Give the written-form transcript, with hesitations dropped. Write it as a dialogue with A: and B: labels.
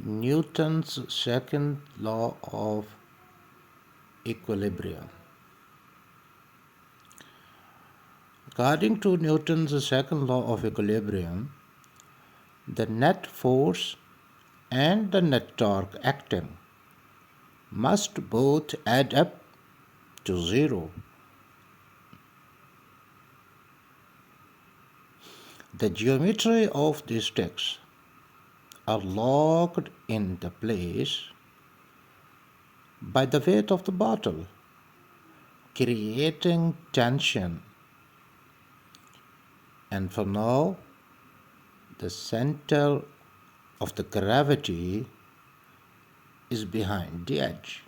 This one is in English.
A: Newton's second law of equilibrium. According to Newton's second law of equilibrium, the net force and the net torque acting must both add up to zero. The geometry of these sticks are locked into place by the weight of the bottle, creating tension. And for now, the center of the gravity is behind the edge.